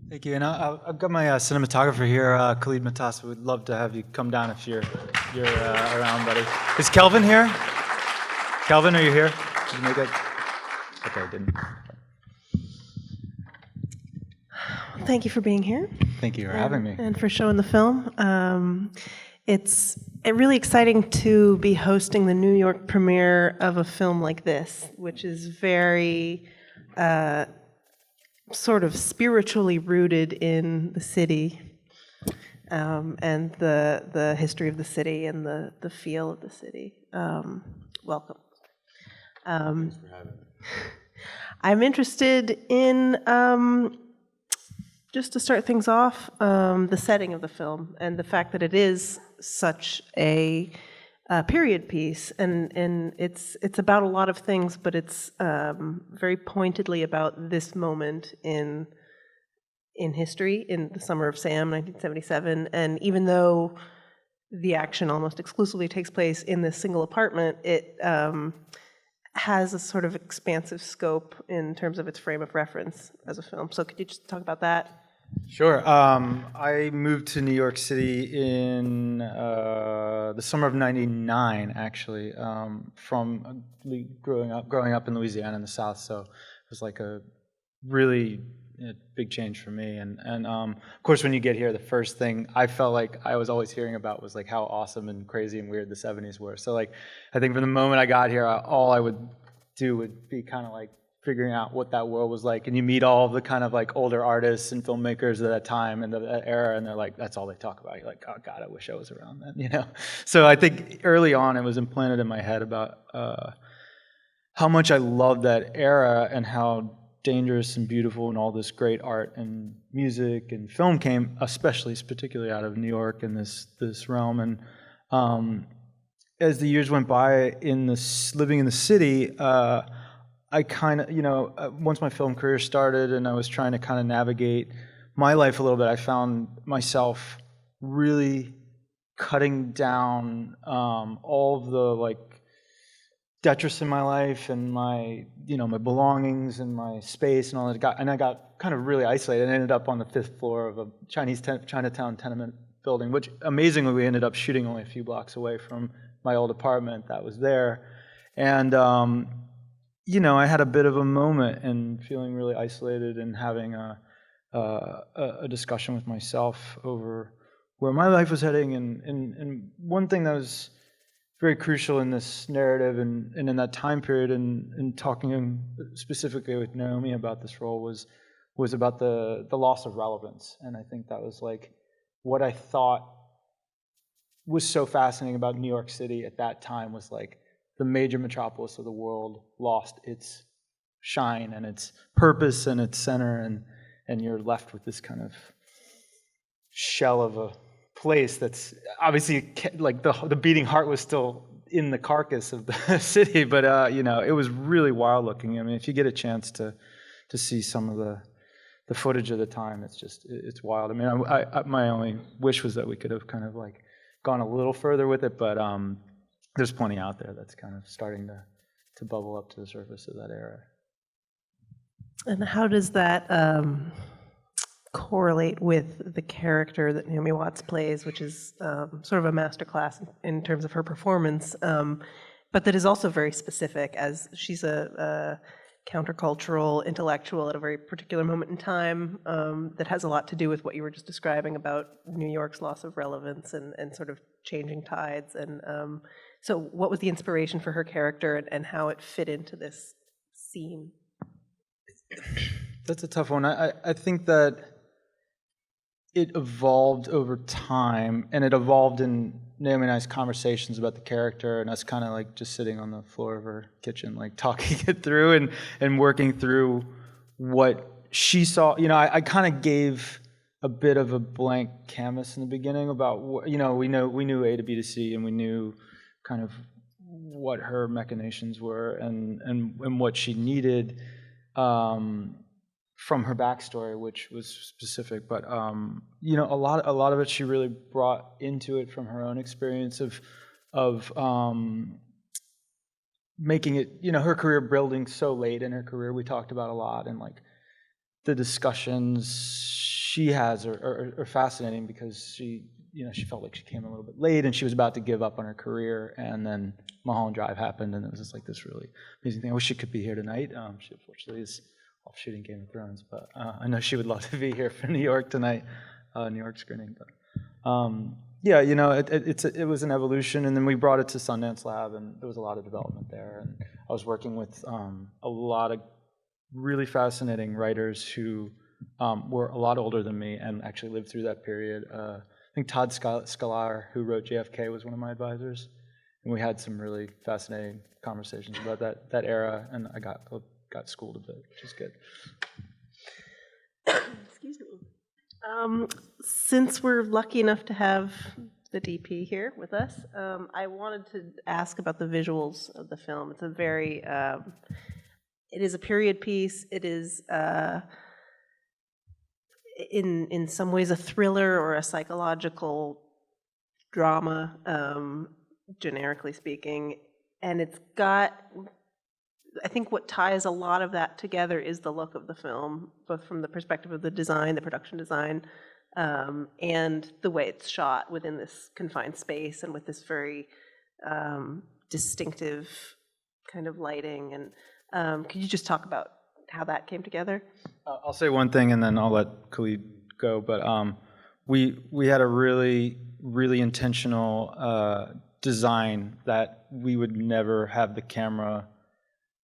Thank you. And I've got my cinematographer here, Khalid. Would love to have you come down if you're around, buddy. Is Kelvin here? Kelvin, are you here? Did you make it? Okay, I didn't. Thank you for being here. Thank you for having me. And for showing the film. It's really exciting to be hosting the New York premiere of a film like this, which is very sort of spiritually rooted in the city and the history of the city and the feel of the city. Welcome. Thanks for having me. I'm interested in, just to start things off, the setting of the film and the fact that it is such a period piece, and it's about a lot of things, but it's very pointedly about this moment in history, in the summer of Sam, 1977. And even though the action almost exclusively takes place in this single apartment, it has a sort of expansive scope in terms of its frame of reference as a film. So could you just talk about that? Sure. I moved to New York City in the summer of '99, actually, from growing up in Louisiana in the South. So it was like a really big change for me. And of course, when you get here, the first thing I felt like I was always hearing about was like how awesome and crazy and weird the '70s were. So like, I think from the moment I got here, all I would do would be kind of like figuring out what that world was like. And you meet all of the kind of like older artists and filmmakers of that time and that era, and they're like, that's all they talk about. You're like, oh God, I wish I was around then, you know? So I think early on it was implanted in my head about how much I loved that era and how dangerous and beautiful and all this great art and music and film came, particularly out of New York and this realm. And as the years went by living in the city, I kind of, once my film career started and I was trying to kind of navigate my life a little bit, I found myself really cutting down all of the like detritus in my life and my belongings and my space and all that. And I got kind of really isolated and ended up on the 5th floor of a Chinatown tenement building, which amazingly we ended up shooting only a few blocks away from my old apartment that was there. And I had a bit of a moment and feeling really isolated and having a discussion with myself over where my life was heading. And one thing that was very crucial in this narrative and in that time period and talking specifically with Naomi about this role was about the loss of relevance. And I think that was like what I thought was so fascinating about New York City at that time was like the major metropolis of the world lost its shine and its purpose and its center, and you're left with this kind of shell of a place that's obviously like the beating heart was still in the carcass of the city, but it was really wild looking. I mean, if you get a chance to see some of the footage of the time, it's wild. I mean, my only wish was that we could have kind of like gone a little further with it, but there's plenty out there that's kind of starting to bubble up to the surface of that era. And how does that correlate with the character that Naomi Watts plays, which is sort of a masterclass in terms of her performance, but that is also very specific, as she's a countercultural intellectual at a very particular moment in time that has a lot to do with what you were just describing about New York's loss of relevance and sort of changing tides. And so what was the inspiration for her character and how it fit into this scene? That's a tough one. I think that it evolved over time, and it evolved in Naomi and I's conversations about the character, and us kind of like just sitting on the floor of her kitchen, like talking it through and working through what she saw. I kind of gave a bit of a blank canvas in the beginning about what, we knew A to B to C, and we knew kind of what her machinations were and what she needed from her backstory, which was specific, but a lot of it she really brought into it from her own experience of making it, her career building so late in her career. We talked about a lot, and like the discussions she has are fascinating because she felt like she came a little bit late and she was about to give up on her career, and then Mulholland Drive happened, and it was just like this really amazing thing. I wish she could be here tonight. She unfortunately is off shooting Game of Thrones, but I know she would love to be here for New York tonight, New York screening. But yeah, it was an evolution, and then we brought it to Sundance Lab, and there was a lot of development there, and I was working with a lot of really fascinating writers who were a lot older than me and actually lived through that period. I think Todd Scalar, who wrote JFK, was one of my advisors, and we had some really fascinating conversations about that era, and I got schooled a bit, which is good. Excuse me. Since we're lucky enough to have the DP here with us, I wanted to ask about the visuals of the film. It's a very, it is a period piece. It is, in some ways, a thriller or a psychological drama, generically speaking. And it's got, I think what ties a lot of that together is the look of the film, both from the perspective of the design, the production design, and the way it's shot within this confined space and with this very distinctive kind of lighting. And could you just talk about how that came together? I'll say one thing, and then I'll let Khalid go. But we had a really, really intentional design that we would never have the camera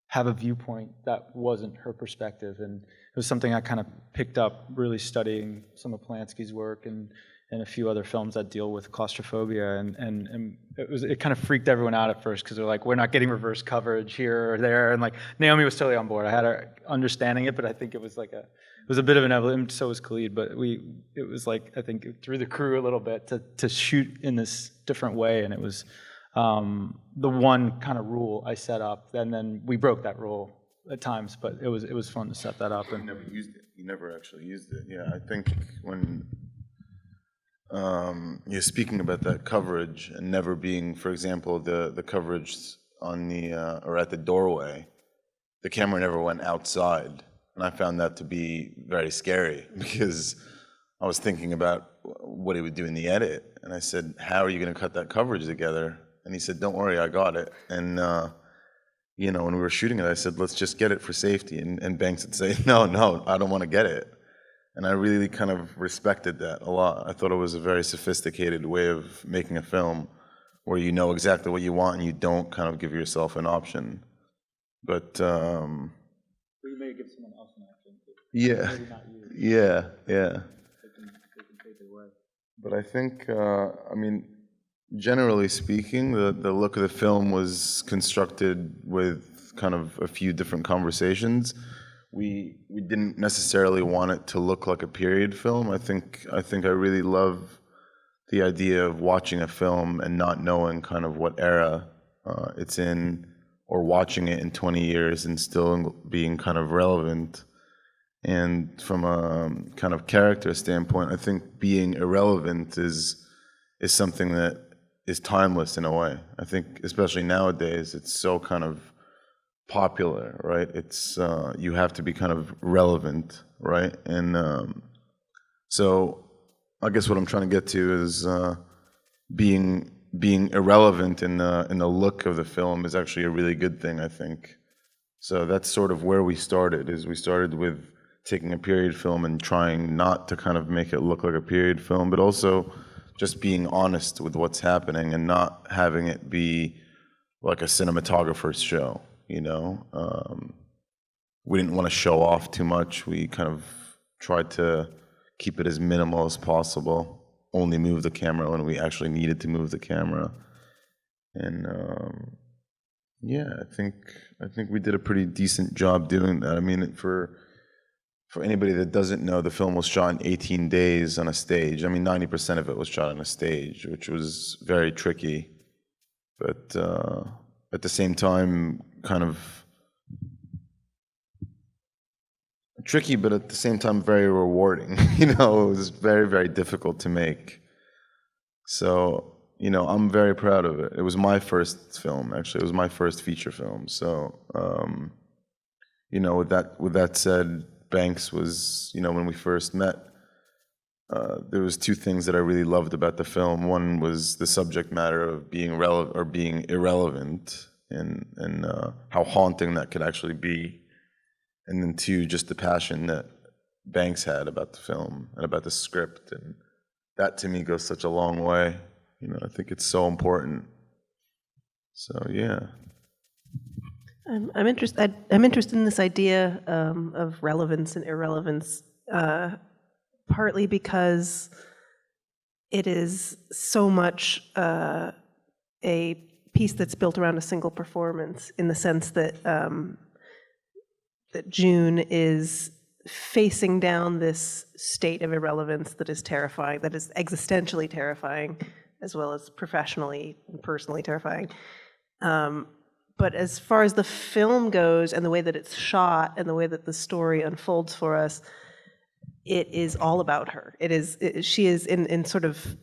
have a viewpoint that wasn't her perspective, and it was something I kind of picked up really studying some of Polanski's work and a few other films that deal with claustrophobia, and it kind of freaked everyone out at first because they're like, we're not getting reverse coverage here or there, and like Naomi was totally on board. I had her understanding it, but I think it was a bit of an evolution. So was Khalid, but it was like, I think it threw the crew a little bit to shoot in this different way, and it was the one kind of rule I set up, and then we broke that rule at times, but it was fun to set that up. And you never used it. You never actually used it. Yeah, I think when you're speaking about that coverage and never being, for example, the coverage on the or at the doorway, the camera never went outside, and I found that to be very scary because I was thinking about what he would do in the edit, and I said, "How are you going to cut that coverage together?" And he said, "Don't worry, I got it." And when we were shooting it, I said, "Let's just get it for safety." And Banks would say, "No, I don't want to get it." And I really kind of respected that a lot. I thought it was a very sophisticated way of making a film where you know exactly what you want and you don't kind of give yourself an option. But you may give someone else an option. Yeah. Maybe not you. Yeah. They can take it away. But I think, generally speaking, the look of the film was constructed with kind of a few different conversations. We didn't necessarily want it to look like a period film. I think I really love the idea of watching a film and not knowing kind of what era it's in, or watching it in 20 years and still being kind of relevant. And from a kind of character standpoint, I think being irrelevant is something that is timeless in a way. I think especially nowadays, it's so kind of popular, right? It's you have to be kind of relevant, right? And so I guess what I'm trying to get to is being irrelevant in the look of the film is actually a really good thing, I think. So that's sort of where we started. Is we started with taking a period film and trying not to kind of make it look like a period film, but also just being honest with what's happening and not having it be like a cinematographer's show, We didn't want to show off too much. We kind of tried to keep it as minimal as possible, only move the camera when we actually needed to move the camera. And I think we did a pretty decent job doing that. I mean, for anybody that doesn't know, the film was shot in 18 days on a stage. I mean, 90% of it was shot on a stage, which was very tricky. But at the same time, kind of tricky, but at the same time, very rewarding. It was very, very difficult to make. So, I'm very proud of it. It was my first film, actually. It was my first feature film. So, with that said, Banks was, when we first met, there was two things that I really loved about the film. One was the subject matter of being relevant or being irrelevant, and how haunting that could actually be. And then two, just the passion that Banks had about the film and about the script, and that to me goes such a long way. You know, I think it's so important. So yeah. I'm interested. I'm interested in this idea of relevance and irrelevance, partly because it is so much a piece that's built around a single performance, in the sense that that June is facing down this state of irrelevance that is terrifying, that is existentially terrifying, as well as professionally and personally terrifying. But as far as the film goes, and the way that it's shot, and the way that the story unfolds for us, it is all about her. She is in sort of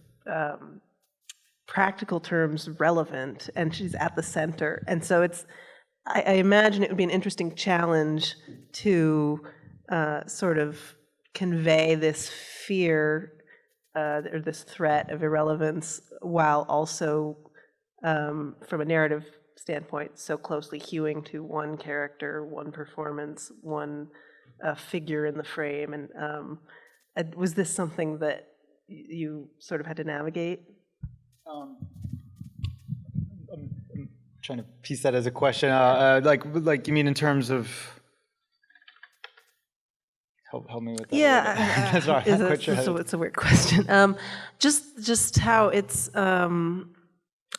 practical terms relevant, and she's at the center. And so I imagine it would be an interesting challenge to sort of convey this fear or this threat of irrelevance, while also, from a narrative standpoint, so closely hewing to one character, one performance, one figure in the frame. And was this something that you sort of had to navigate? I'm trying to piece that as a question. Like you mean in terms of? Help me with that. Yeah, Sorry, I'm not quite sure. It's a weird question. Just how it's.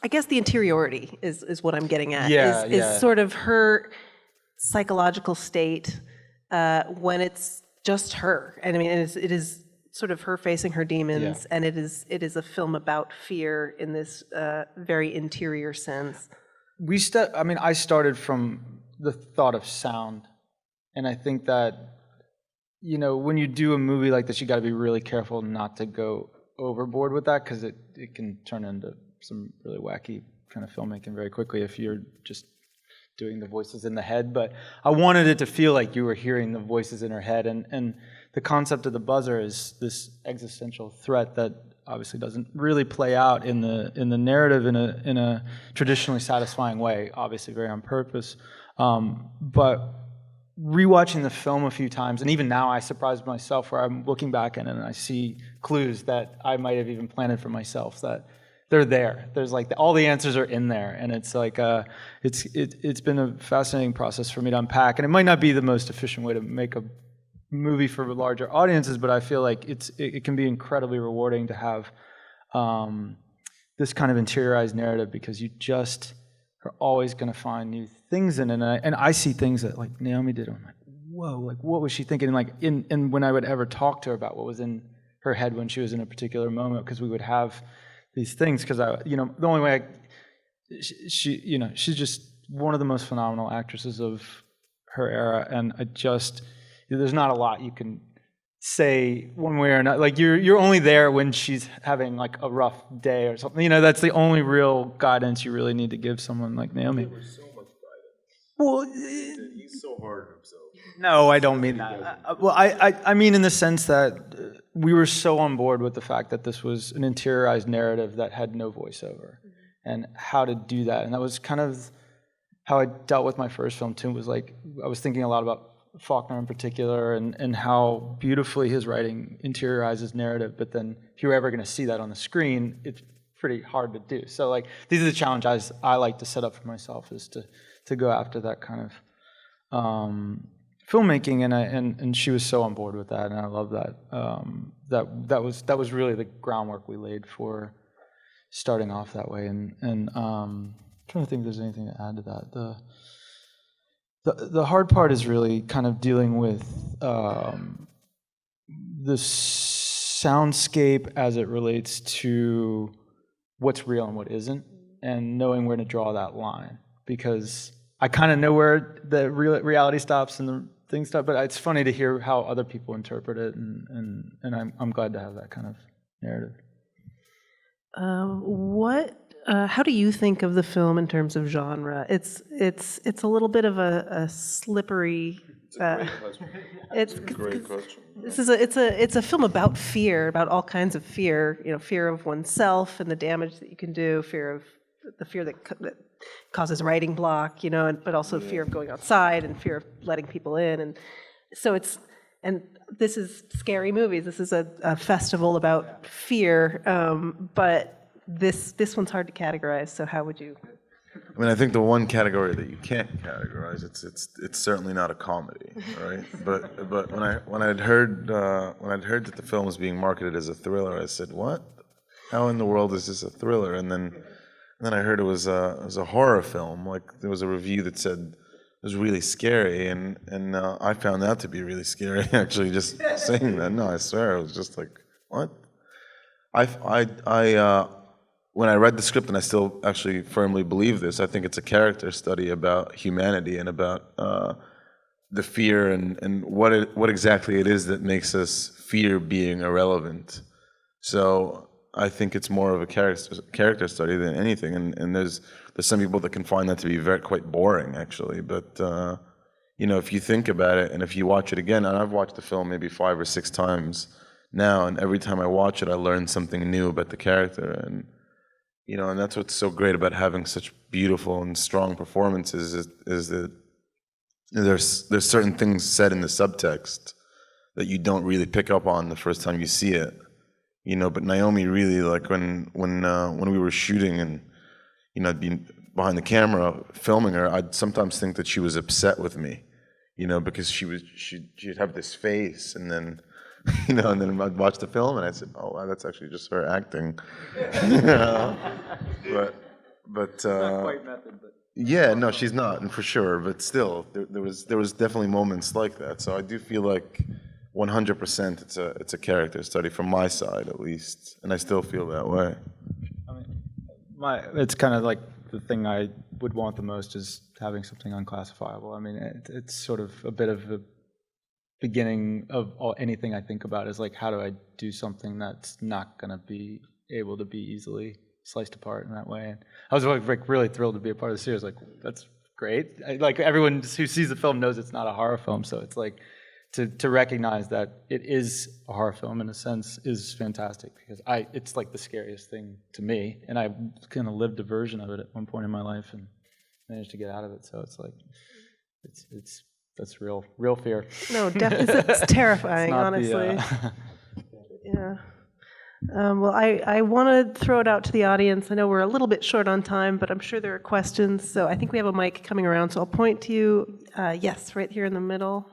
I guess the interiority is what I'm getting at. Yeah, is sort of her psychological state when it's just her. And I mean, it is sort of her facing her demons, and it is a film about fear in this very interior sense. I started from the thought of sound, and I think that, you know, when you do a movie like this, you got to be really careful not to go overboard with that, because it can turn into some really wacky kind of filmmaking very quickly if you're just doing the voices in the head. But I wanted it to feel like you were hearing the voices in her head, and the concept of the buzzer is this existential threat that obviously doesn't really play out in the narrative in a traditionally satisfying way, obviously very on purpose. But rewatching the film a few times, and even now I surprised myself where I'm looking back at it and I see clues that I might have even planted for myself, that they're there. There's like all the answers are in there, and it's like it's been a fascinating process for me to unpack. And it might not be the most efficient way to make a movie for larger audiences, but I feel like it can be incredibly rewarding to have this kind of interiorized narrative, because you just are always going to find new things in it. And I see things that like Naomi did. I'm like, whoa, like what was she thinking? And like and when I would ever talk to her about what was in her head when she was in a particular moment, because we would have these things, because the only way she's just one of the most phenomenal actresses of her era, and there's not a lot you can say one way or another. Like you're only there when she's having like a rough day or something. You know, that's the only real guidance you really need to give someone like Naomi. There was so much guidance. Well, He's so hard on himself. no, I don't mean that. Well, I mean in the sense that we were so on board with the fact that this was an interiorized narrative that had no voiceover, and how to do that. And that was kind of how I dealt with my first film too. Was like I was thinking a lot about Faulkner in particular, and how beautifully his writing interiorizes narrative. But then if you're ever going to see that on the screen, it's pretty hard to do. So like these are the challenges I like to set up for myself, is to go after that kind of filmmaking, and she was so on board with that, and I love that. That was really the groundwork we laid for starting off that way. And I'm trying to think if there's anything to add to that. The hard part is really kind of dealing with the soundscape as it relates to what's real and what isn't, and knowing where to draw that line, because I kind of know where the reality stops and the thing stops, but it's funny to hear how other people interpret it, and I'm glad to have that kind of narrative. How do you think of the film in terms of genre? It's a little bit of a slippery It's Great question. it's a film about fear, about all kinds of fear. Fear of oneself and the damage that you can do. Fear that causes writing block. But also fear of going outside and fear of letting people in. And so this is scary movies. This is a festival about fear. But this one's hard to categorize. So how would you? I mean, I think the one category that you can't categorize, it's certainly not a comedy, right? But when I'd heard that the film was being marketed as a thriller, I said, "What? How in the world is this a thriller?" And then I heard it was a horror film. Like there was a review that said it was really scary, and I found that to be really scary. Actually, just saying that. No, I swear, it was just like, what? When I read the script, and I still actually firmly believe this, I think it's a character study about humanity and about the fear and what exactly it is that makes us fear being irrelevant. So I think it's more of a character study than anything. And there's some people that can find that to be quite boring, actually. But if you think about it, and if you watch it again, and I've watched the film maybe 5 or 6 times now, and every time I watch it, I learn something new about the character. And that's what's so great about having such beautiful and strong performances is that there's certain things said in the subtext that you don't really pick up on the first time you see it, But Naomi really, like when we were shooting and I'd be behind the camera filming her, I'd sometimes think that she was upset with me, because she'd have this face, and then. And then I'd watch the film, and I said, "Oh, wow, that's actually just her acting." But Not quite method, but yeah, no, she's not, and for sure. But still, there was definitely moments like that. So I do feel like 100% it's a character study from my side, at least, and I still feel that way. I mean, it's kind of like the thing I would want the most is having something unclassifiable. I mean, it's sort of a bit of a beginning of anything I think about is like, how do I do something that's not going to be able to be easily sliced apart in that way? And I was like really thrilled to be a part of the series. Like, that's great. Like everyone who sees the film knows it's not a horror film, so it's like to recognize that it is a horror film in a sense is fantastic, because it's like the scariest thing to me, and I kind of lived a version of it at one point in my life and managed to get out of it. So it's like that's real fear. No, definitely, it's terrifying, It's not honestly. Yeah. Well, I want to throw it out to the audience. I know we're a little bit short on time, but I'm sure there are questions. So I think we have a mic coming around. So I'll point to you. Yes, right here in the middle.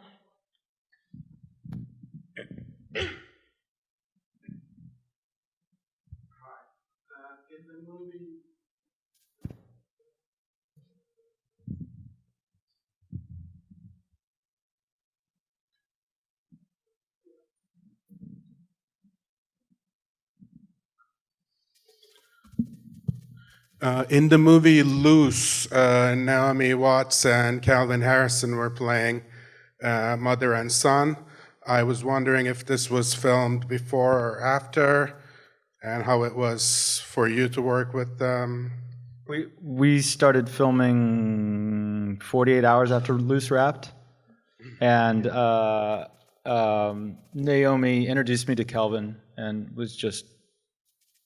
In the movie Loose, Naomi Watts and Calvin Harrison were playing mother and son. I was wondering if this was filmed before or after, and how it was for you to work with them. We started filming 48 hours after Loose wrapped, and Naomi introduced me to Kelvin and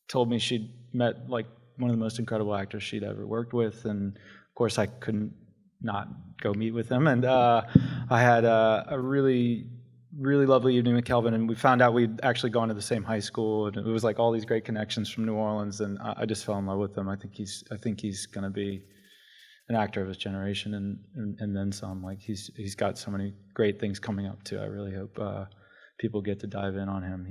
told me she'd met like one of the most incredible actors she'd ever worked with, and of course I couldn't not go meet with him. And I had a really lovely evening with Kelvin, and we found out we'd actually gone to the same high school, and it was like all these great connections from New Orleans, and I just fell in love with him. I think he's going to be an actor of his generation, and then some. Like he's got so many great things coming up too. I really hope people get to dive in on him.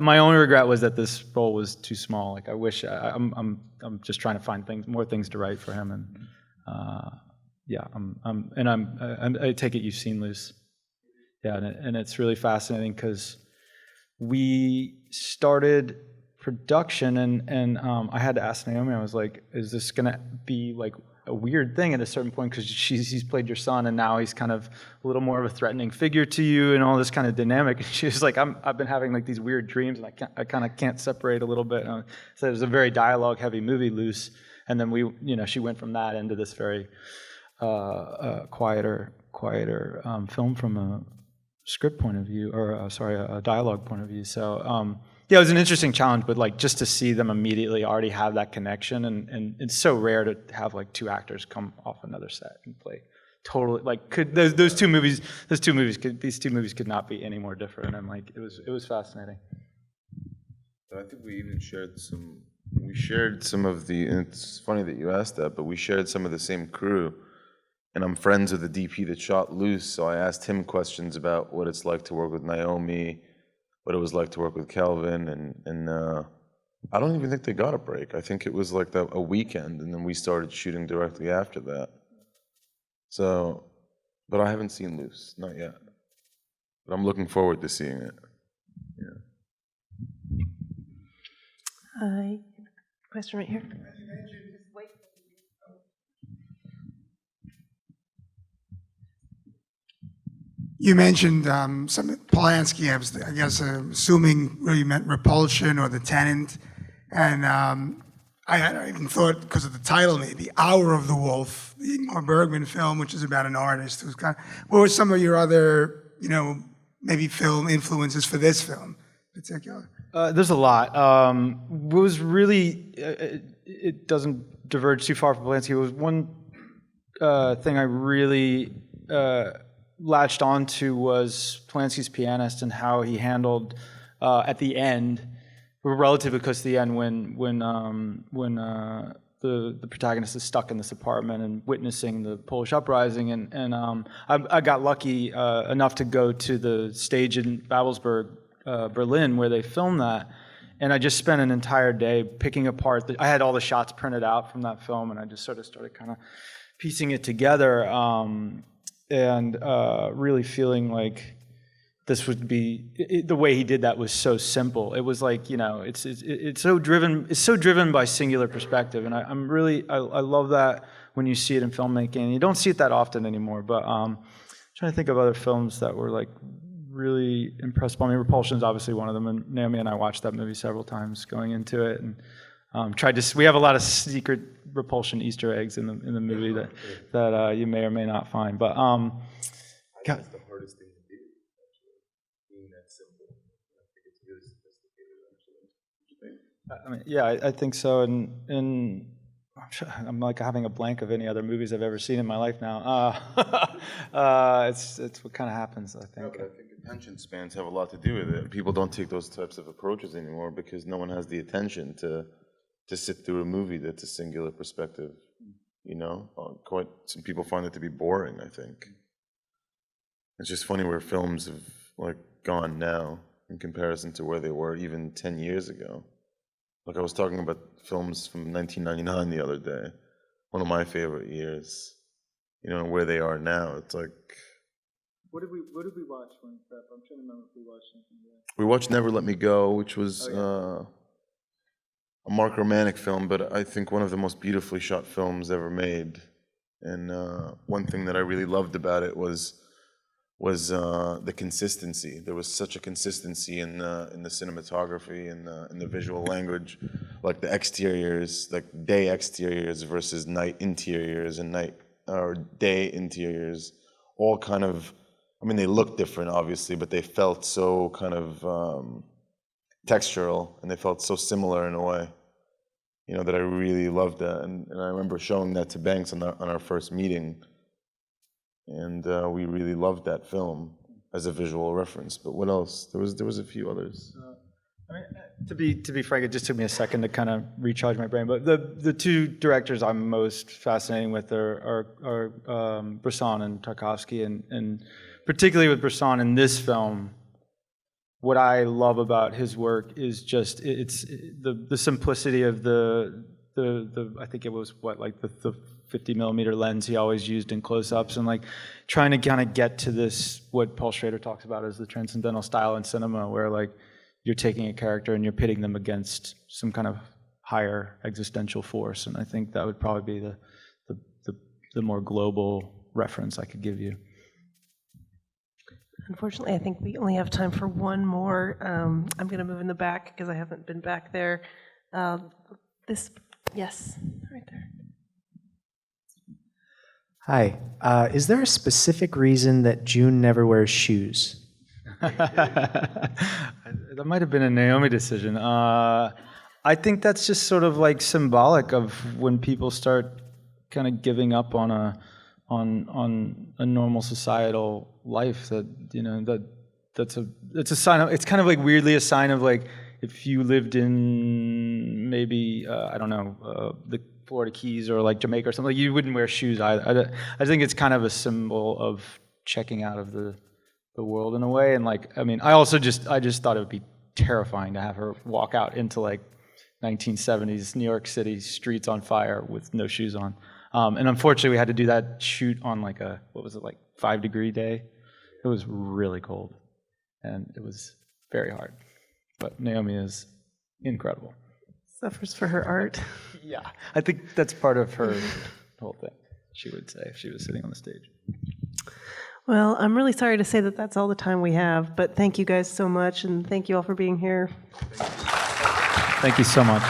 My only regret was that this role was too small. Like I wish I'm just trying to find more things to write for him, and I take it you've seen Loose. Yeah, and it's really fascinating because we started production, and I had to ask Naomi. I was like, "Is this gonna be like a weird thing at a certain point? Because he's played your son, and now he's kind of a little more of a threatening figure to you, and all this kind of dynamic." And she was like, "I've been having like these weird dreams, and I kind of can't separate a little bit." And so it was a very dialogue-heavy movie, Loose, and then she went from that into this very quieter quieter film from a script point of view, or a dialogue point of view. So yeah, it was an interesting challenge, but like just to see them immediately already have that connection, and it's so rare to have like two actors come off another set and play totally like these two movies could not be any more different, and like it was fascinating. But I think we even shared some of the, and it's funny that you asked that, but we shared some of the same crew. And I'm friends with the DP that shot Loose, so I asked him questions about what it's like to work with Naomi, what it was like to work with Calvin, and I don't even think they got a break. I think it was like a weekend, and then we started shooting directly after that. So, but I haven't seen Loose, not yet. But I'm looking forward to seeing it. Yeah. Question right here. You mentioned some Polanski, I guess, assuming you meant Repulsion or The Tenant, and I even thought, because of the title, maybe Hour of the Wolf, the Ingmar Bergman film, which is about an artist who's what were some of your other, maybe film influences for this film in particular? There's a lot. What was really, it doesn't diverge too far from Polanski. It was one thing I really latched onto was Polanski's Pianist, and how he handled at the end, relatively close to the end, when the protagonist is stuck in this apartment and witnessing the Polish uprising, and I got lucky enough to go to the stage in Babelsberg, Berlin, where they filmed that, and I just spent an entire day picking apart. I had all the shots printed out from that film, and I just sort of started kind of piecing it together. And really feeling like this would be the way he did that was so simple. It was like, it's so driven by singular perspective, and I love that when you see it in filmmaking. You don't see it that often anymore. But I'm trying to think of other films that were like really impressed by me. Repulsion is obviously one of them, and Naomi and I watched that movie several times going into it, and we have a lot of secret Repulsion Easter eggs in the movie that you may or may not find. But That's the hardest thing to do, actually, being that simple. I think it's really sophisticated, actually. I mean, yeah, I think so, and I'm like having a blank of any other movies I've ever seen in my life now. It's what kind of happens, I think. No, but I think attention spans have a lot to do with it. People don't take those types of approaches anymore because no one has the attention to sit through a movie that's a singular perspective. Quite some people find it to be boring, I think. It's just funny where films have like gone now in comparison to where they were even 10 years ago. Like I was talking about films from 1999 the other day, one of my favorite years, and where they are now. It's like, What did we watch when prep? I'm trying to remember if we watched something there. we watched Never Let Me Go, which was a Mark Romanek film, but I think one of the most beautifully shot films ever made. And one thing that I really loved about it was the consistency. There was such a consistency in the cinematography and in the visual language, like the exteriors, like day exteriors versus night interiors and night or day interiors, all kind of. I mean, they looked different, obviously, but they felt so kind of textural, and they felt so similar in a way, that I really loved that. And I remember showing that to Banks on our first meeting, and we really loved that film as a visual reference. But what else? There was a few others. I mean, to be frank, it just took me a second to kind of recharge my brain. But the two directors I'm most fascinated with are Bresson and Tarkovsky, and particularly with Bresson in this film. What I love about his work is just it's the simplicity of the I think it was the 50 millimeter lens he always used in close-ups, and like trying to kind of get to this, what Paul Schrader talks about as the transcendental style in cinema, where like you're taking a character and you're pitting them against some kind of higher existential force. And I think that would probably be the more global reference I could give you. Unfortunately, I think we only have time for one more. I'm going to move in the back because I haven't been back there. Yes, right there. Hi. Is there a specific reason that June never wears shoes? That might have been a Naomi decision. I think that's just sort of like symbolic of when people start kind of giving up on a normal societal life. That it's a sign of, it's kind of like weirdly a sign of like if you lived in maybe I don't know the Florida Keys or like Jamaica or something, like you wouldn't wear shoes. I think it's kind of a symbol of checking out of the world in a way. And like, I mean, I just thought it would be terrifying to have her walk out into like 1970s New York City streets on fire with no shoes on. And unfortunately we had to do that shoot on like a, what was it, like 5-degree day? It was really cold and it was very hard. But Naomi is incredible. Suffers for her art. Yeah, I think that's part of her whole thing, she would say, if she was sitting on the stage. Well, I'm really sorry to say that that's all the time we have, but thank you guys so much, and thank you all for being here. Thank you so much.